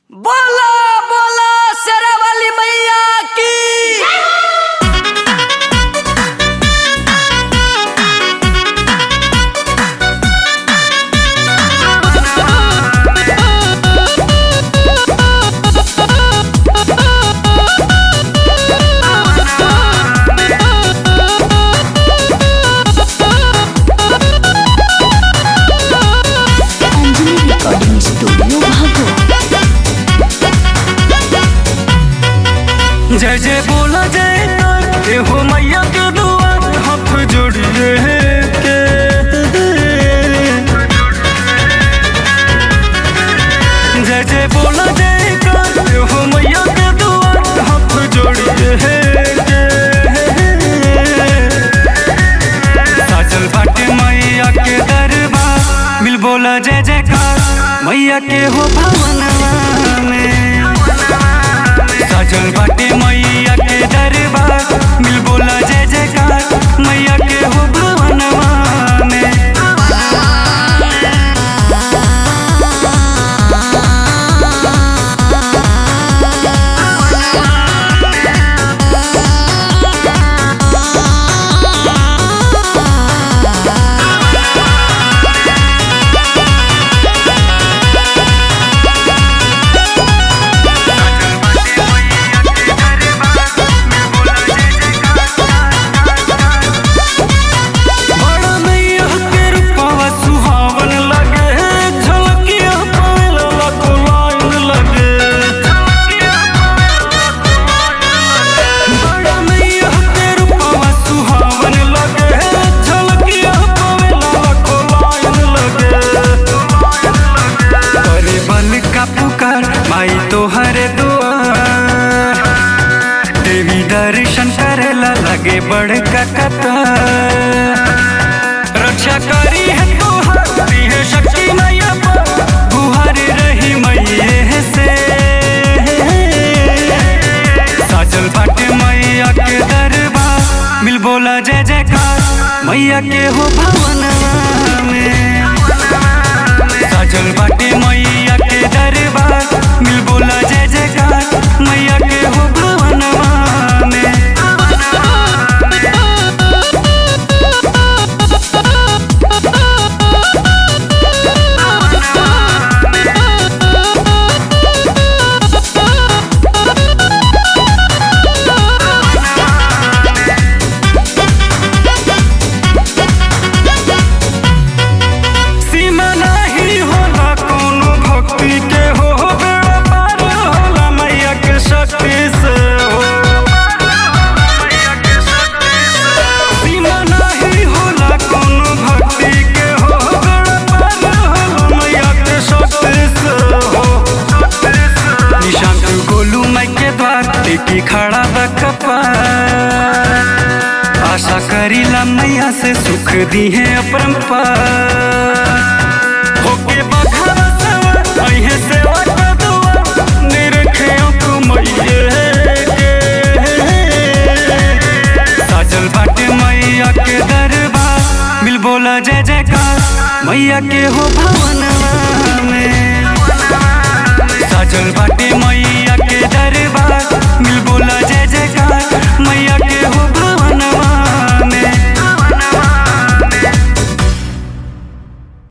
बोला बोला शेरा वाली मैया की। जय जय बोला जय हो मैया के दुआर हाथ जोड़िए के। जय जय बोला जय हो मैया के दुआर हाथ जोड़िए के। साजल बाटे मैया के दरबार मिल बोला जय जयकार मैया के हो भवनवा में। साजल बाटे मैया के दरबार मिल बोला जय जयकार मैया के हो भवनवा में। माई तोहरे दुआर देवी दर्शन करेला लगे बड़का कतार। रक्षा करी है तोहारी है शक्ति मैया पर गुहार रही मैये से। साजल बाटे मैया के दरबार मिल बोला जय जयकार मैया के हो भवनवा में। साजल बाटे मैया के दरबार मिल बोला जय जयकार मैया के हो भवनवा में। सीमा नहीं होला कोनो भक्ति के हो बेड़ा पार होला मैया के शक्ति से हो। सीमा नहीं होला कोनो भक्ति के हो बेड़ा पार होला मैया के शक्ति से हो। निशांत गोलू माई के द्वार टेकी खड़ा बा कपार। आशा करीला मैया से सुख दी है अपरंपार। होके बघारा सवर अइहे सेवा का दुआ निरखे को मैये के। साजल बाटे मैया के दरबार मिल बोला जय जयकार मैया के हो भवनवा में। साजल बाटे